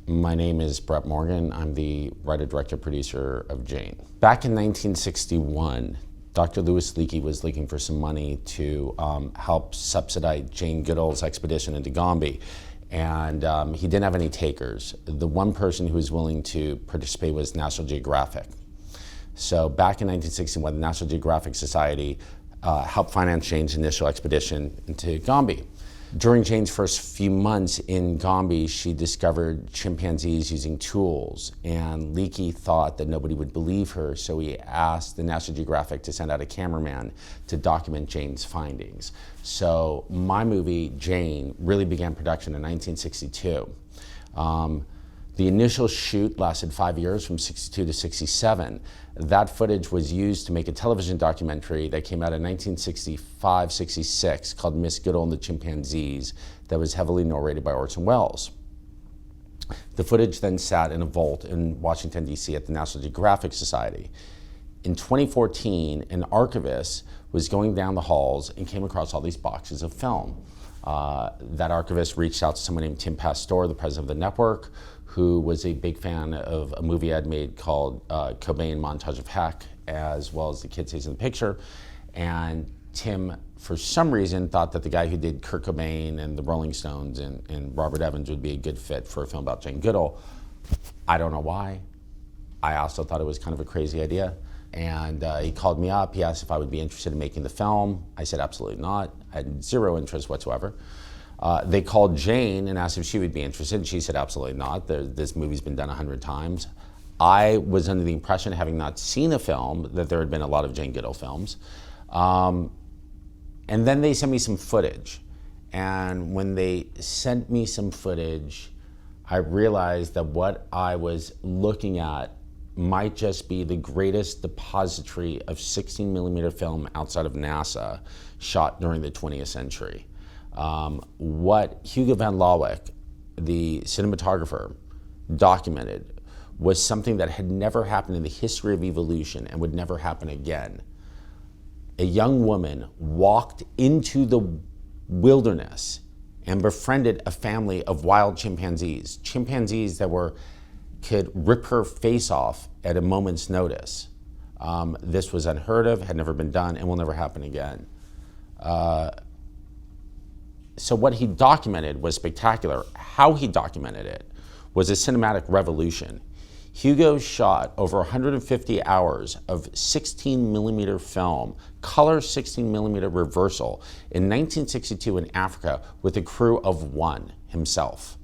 My name is Brett Morgan. I'm the writer, director, producer of Jane. Back in 1961, Dr. Louis Leakey was looking for some money to help subsidize Jane Goodall's expedition into Gombe. And he didn't have any takers. The one person who was willing to participate was National Geographic. So back in 1961, the National Geographic Society helped finance Jane's initial expedition into Gombe. During Jane's first few months in Gombe, she discovered chimpanzees using tools, and Leakey thought that nobody would believe her, so he asked the National Geographic to send out a cameraman to document Jane's findings. So my movie, Jane, really began production in 1962. The initial shoot lasted 5 years, from 62 to 67. That footage was used to make a television documentary that came out in 1965-66 called Miss Goodall and the Chimpanzees, that was heavily narrated by Orson Welles. The footage then sat in a vault in Washington, D.C. at the National Geographic Society. In 2014, an archivist was going down the halls and came across all these boxes of film. That archivist reached out to someone named Tim Pastor, the president of the network, who was a big fan of a movie I'd made called Cobain Montage of Heck, as well as The Kid Stays in the Picture. And Tim, for some reason, thought that the guy who did Kurt Cobain and the Rolling Stones and Robert Evans would be a good fit for a film about Jane Goodall. I don't know why. I also thought it was kind of a crazy idea. And he called me up, he asked if I would be interested in making the film. I said absolutely not. I had zero interest whatsoever. They called Jane and asked if she would be interested. She said absolutely not. This movie's been done 100 times. I was under the impression, having not seen a film, that there had been a lot of Jane Goodall films. And then they sent me some footage. And when they sent me some footage, I realized that what I was looking at might just be the greatest depository of 16mm film outside of NASA shot during the 20th century. What Hugo van Lawick, the cinematographer, documented was something that had never happened in the history of evolution and would never happen again. A young woman walked into the wilderness and befriended a family of wild chimpanzees that could rip her face off at a moment's notice. This was unheard of, had never been done, and will never happen again. So what he documented was spectacular. How he documented it was a cinematic revolution. Hugo shot over 150 hours of 16mm film, color 16mm reversal, in 1962 in Africa with a crew of one, himself.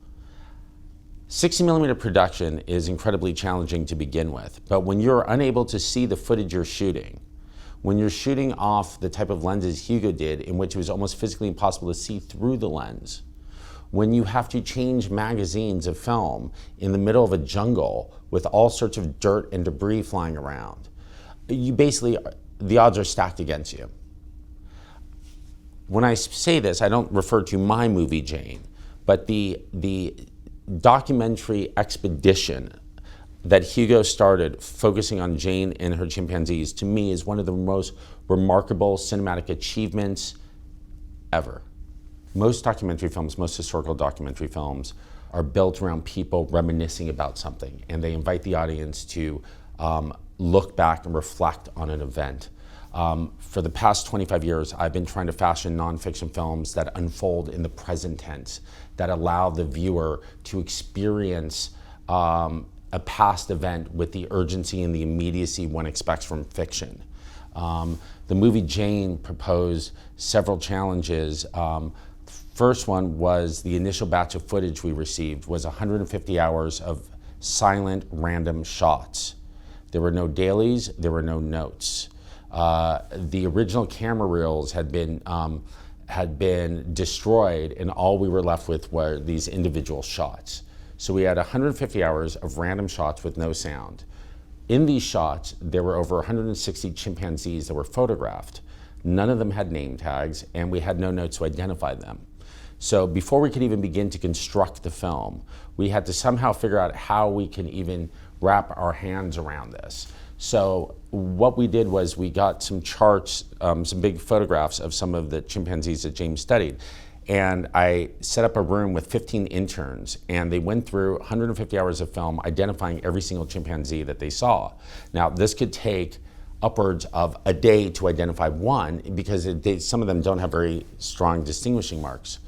60mm production is incredibly challenging to begin with, but when you're unable to see the footage you're shooting, when you're shooting off the type of lenses Hugo did, in which it was almost physically impossible to see through the lens, when you have to change magazines of film in the middle of a jungle with all sorts of dirt and debris flying around, the odds are stacked against you. When I say this, I don't refer to my movie, Jane, but the documentary expedition that Hugo started focusing on Jane and her chimpanzees, to me, is one of the most remarkable cinematic achievements ever. Most documentary films, most historical documentary films, are built around people reminiscing about something, and they invite the audience to look back and reflect on an event. For the past 25 years, I've been trying to fashion nonfiction films that unfold in the present tense, that allow the viewer to experience a past event with the urgency and the immediacy one expects from fiction. The movie Jane proposed several challenges. First one was the initial batch of footage we received was 150 hours of silent, random shots. There were no dailies, there were no notes. The original camera reels had been destroyed, and all we were left with were these individual shots. So we had 150 hours of random shots with no sound. In these shots, there were over 160 chimpanzees that were photographed. None of them had name tags, and we had no notes to identify them. So before we could even begin to construct the film, we had to somehow figure out how we can even wrap our hands around this. So what we did was we got some charts, some big photographs of some of the chimpanzees that James studied. And I set up a room with 15 interns, and they went through 150 hours of film identifying every single chimpanzee that they saw. Now, this could take upwards of a day to identify one, because some of them don't have very strong distinguishing marks.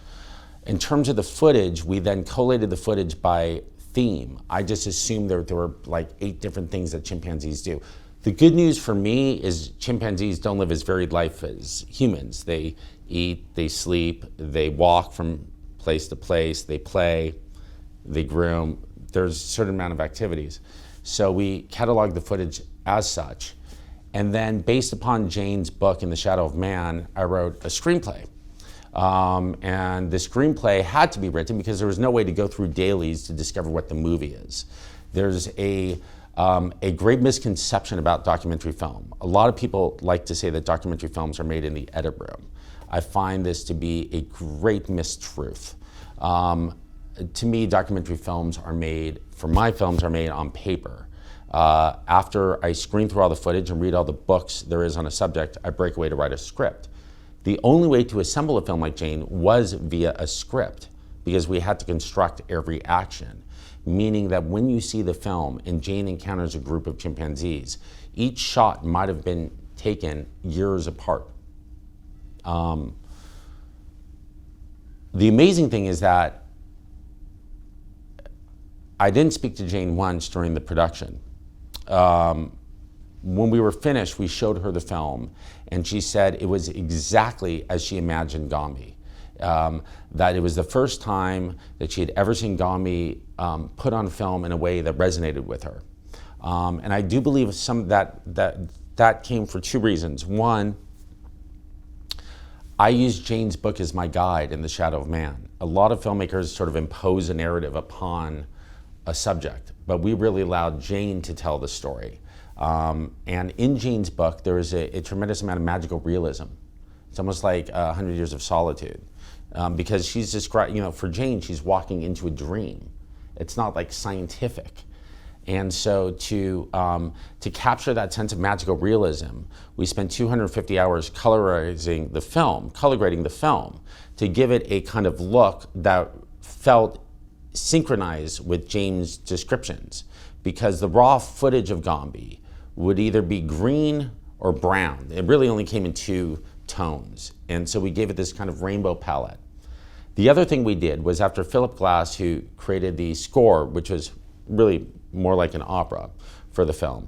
In terms of the footage, we then collated the footage by theme. I just assumed there were like 8 different things that chimpanzees do. The good news for me is chimpanzees don't live as varied life as humans. They eat, they sleep, they walk from place to place, they play, they groom. There's a certain amount of activities. So we cataloged the footage as such. And then based upon Jane's book, In the Shadow of Man, I wrote a screenplay. And the screenplay had to be written because there was no way to go through dailies to discover what the movie is. There's a great misconception about documentary film. A lot of people like to say that documentary films are made in the edit room. I find this to be a great mistruth. To me, documentary films are made, for my films, are made on paper. After I screen through all the footage and read all the books there is on a subject, I break away to write a script. The only way to assemble a film like Jane was via a script, because we had to construct every action. Meaning that when you see the film and Jane encounters a group of chimpanzees, each shot might have been taken years apart. The amazing thing is that I didn't speak to Jane once during the production. When we were finished, we showed her the film, and she said it was exactly as she imagined Gombe. That it was the first time that she had ever seen Gombe put on film in a way that resonated with her. And I do believe that came for 2 reasons. One, I used Jane's book as my guide in The Shadow of Man. A lot of filmmakers sort of impose a narrative upon a subject, but we really allowed Jane to tell the story. And in Jane's book, there is a tremendous amount of magical realism. It's almost like 100 Years of Solitude. Because she's described, for Jane, she's walking into a dream. It's not like scientific. And so to capture that sense of magical realism, we spent 250 hours color grading the film, to give it a kind of look that felt synchronized with Jane's descriptions. Because the raw footage of Gombe would either be green or brown. It really only came in 2 tones. And so we gave it this kind of rainbow palette. The other thing we did was, after Philip Glass, who created the score, which was really more like an opera for the film,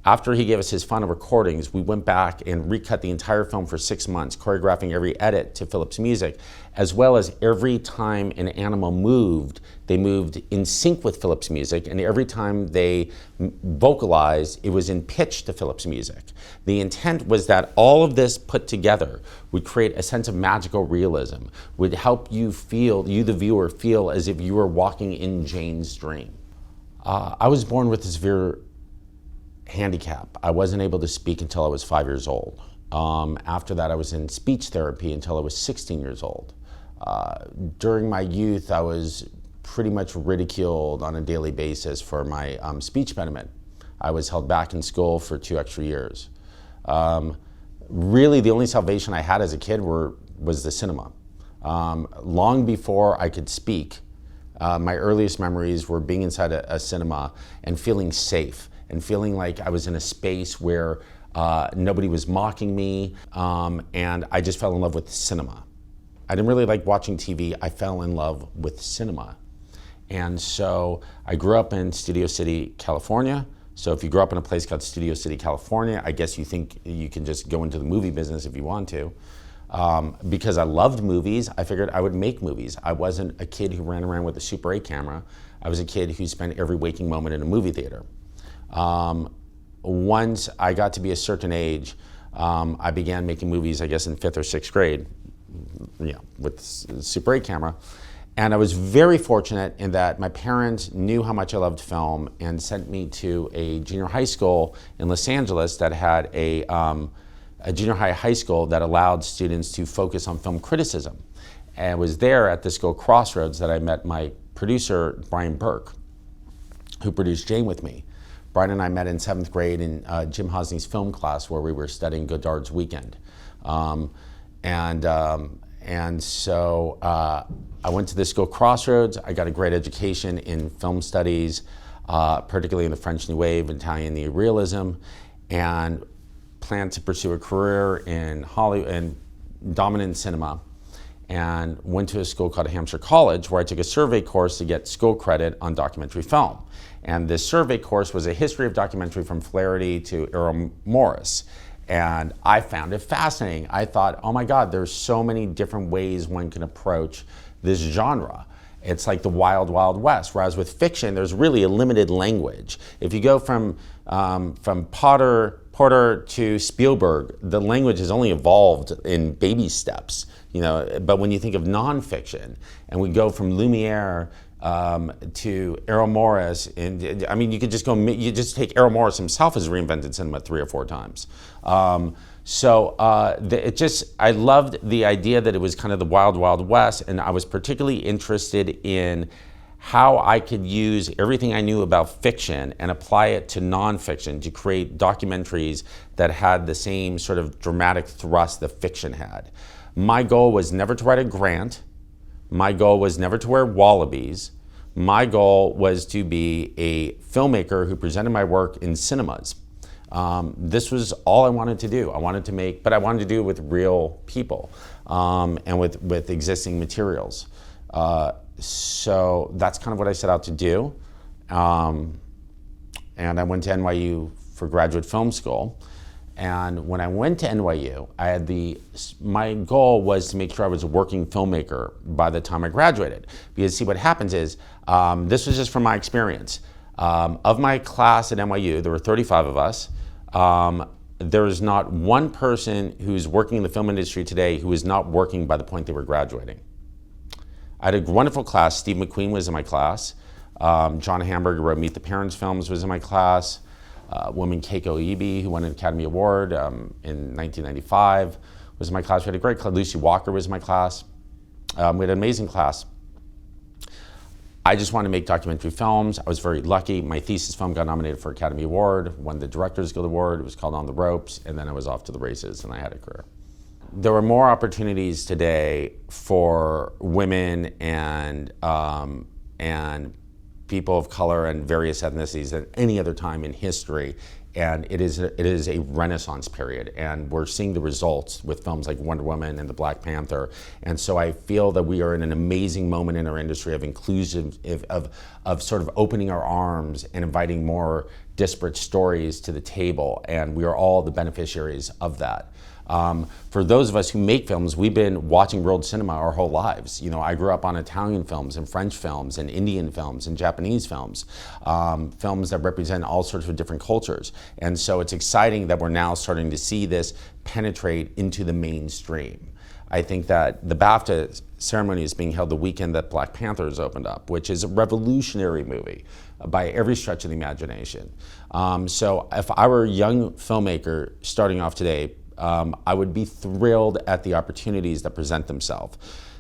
after he gave us his final recordings, we went back and recut the entire film for 6 months, choreographing every edit to Philip's music, as well as every time an animal moved, they moved in sync with Philip's music, and every time they vocalized, it was in pitch to Philip's music. The intent was that all of this put together would create a sense of magical realism, would help you feel, you the viewer, feel as if you were walking in Jane's dream. I was born with a severe handicap. I wasn't able to speak until I was 5 years old. After that, I was in speech therapy until I was 16 years old. During my youth, I was pretty much ridiculed on a daily basis for my speech impediment. I was held back in school for 2 extra years. Really, the only salvation I had as a kid was the cinema. Long before I could speak, my earliest memories were being inside a cinema and feeling safe, and feeling like I was in a space where nobody was mocking me, and I just fell in love with cinema. I didn't really like watching TV, I fell in love with cinema. And so I grew up in Studio City, California. So if you grew up in a place called Studio City, California, I guess you think you can just go into the movie business if you want to. Because I loved movies, I figured I would make movies. I wasn't a kid who ran around with a Super 8 camera. I was a kid who spent every waking moment in a movie theater. Once I got to be a certain age, I began making movies, I guess in 5th or 6th grade, with Super 8 camera. And I was very fortunate in that my parents knew how much I loved film and sent me to a junior high school in Los Angeles that had a junior high school that allowed students to focus on film criticism. And it was there at the school Crossroads that I met my producer, Brian Burke, who produced Jane with me. Brian and I met in 7th grade in Jim Hosney's film class, where we were studying Godard's Weekend. And And so I went to this school, Crossroads. I got a great education in film studies, particularly in the French New Wave, Italian neorealism, and planned to pursue a career in Hollywood and dominant cinema. And went to a school called Hampshire College, where I took a survey course to get school credit on documentary film. And this survey course was a history of documentary from Flaherty to Errol Morris. And I found it fascinating. I thought, oh my God, there's so many different ways one can approach this genre. It's like the wild, wild west. Whereas with fiction, there's really a limited language. If you go from Porter to Spielberg, the language has only evolved in baby steps. But when you think of nonfiction, and we go from Lumiere to Errol Morris, and I mean, you could just go. You just take Errol Morris himself has reinvented cinema 3 or 4 times. I loved the idea that it was kind of the wild, wild west, and I was particularly interested in how I could use everything I knew about fiction and apply it to nonfiction to create documentaries that had the same sort of dramatic thrust that fiction had. My goal was never to write a grant. My goal was never to wear wallabies. My goal was to be a filmmaker who presented my work in cinemas. This was all I wanted to do. I wanted to do it with real people and with existing materials. So that's kind of what I set out to do. And I went to NYU for graduate film school. And when I went to NYU, my goal was to make sure I was a working filmmaker by the time I graduated. Because see, what happens is, this was just from my experience. Of my class at NYU, there were 35 of us. There is not one person who's working in the film industry today who is not working by the point they were graduating. I had a wonderful class. Steve McQueen was in my class. John Hamburger, who wrote Meet the Parents films, was in my class. Woman Keiko Ibe, who won an Academy Award in 1995, was in my class. We had a great class. Lucy Walker was in my class. We had an amazing class. I just wanted to make documentary films. I was very lucky. My thesis film got nominated for Academy Award, won the Directors Guild Award. It was called On the Ropes, and then I was off to the races, and I had a career. There were more opportunities today for women and people of color and various ethnicities than any other time in history, and it is a renaissance period, and we're seeing the results with films like Wonder Woman and the Black Panther. And so I feel that we are in an amazing moment in our industry of inclusive, of sort of opening our arms and inviting more disparate stories to the table, and we are all the beneficiaries of that. For those of us who make films, we've been watching world cinema our whole lives. I grew up on Italian films and French films and Indian films and Japanese films, films that represent all sorts of different cultures. And so it's exciting that we're now starting to see this penetrate into the mainstream. I think that the BAFTA ceremony is being held the weekend that Black Panther has opened up, which is a revolutionary movie by every stretch of the imagination. So if I were a young filmmaker starting off today, I would be thrilled at the opportunities that present themselves.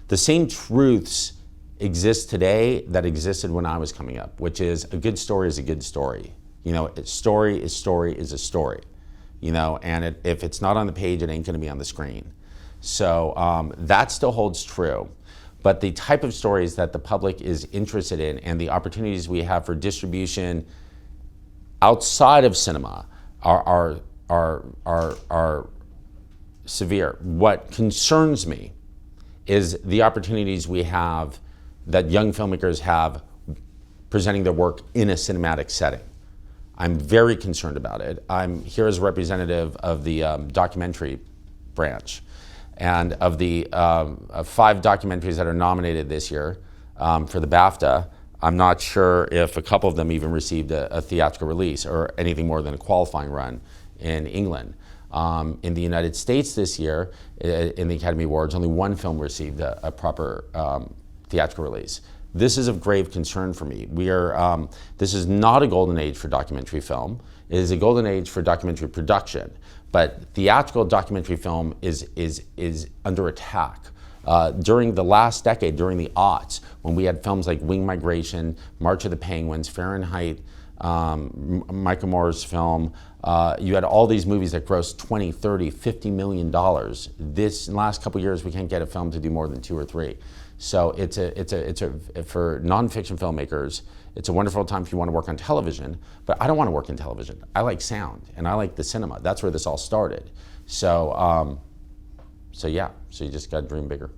The same truths exist today that existed when I was coming up, which is a good story is a good story. A story is a story. And if it's not on the page, it ain't gonna be on the screen. So that still holds true. But the type of stories that the public is interested in and the opportunities we have for distribution outside of cinema are severe. What concerns me is the opportunities we have, that young filmmakers have, presenting their work in a cinematic setting. I'm very concerned about it. I'm here as a representative of the documentary branch, and of the 5 documentaries that are nominated this year for the BAFTA. I'm not sure if a couple of them even received a theatrical release or anything more than a qualifying run in England. In the United States this year, in the Academy Awards, only 1 film received a proper theatrical release. This is of grave concern for me. This is not a golden age for documentary film. It is a golden age for documentary production. But theatrical documentary film is under attack. During the last decade, during the aughts, when we had films like Wing Migration, March of the Penguins, Fahrenheit Michael Moore's film. You had all these movies that grossed 20, 30, 50 million dollars. In the last couple of years, we can't get a film to do more than 2 or 3. So for nonfiction filmmakers, it's a wonderful time if you want to work on television, but I don't want to work in television. I like sound, and I like the cinema. That's where this all started. So, so you just got to dream bigger.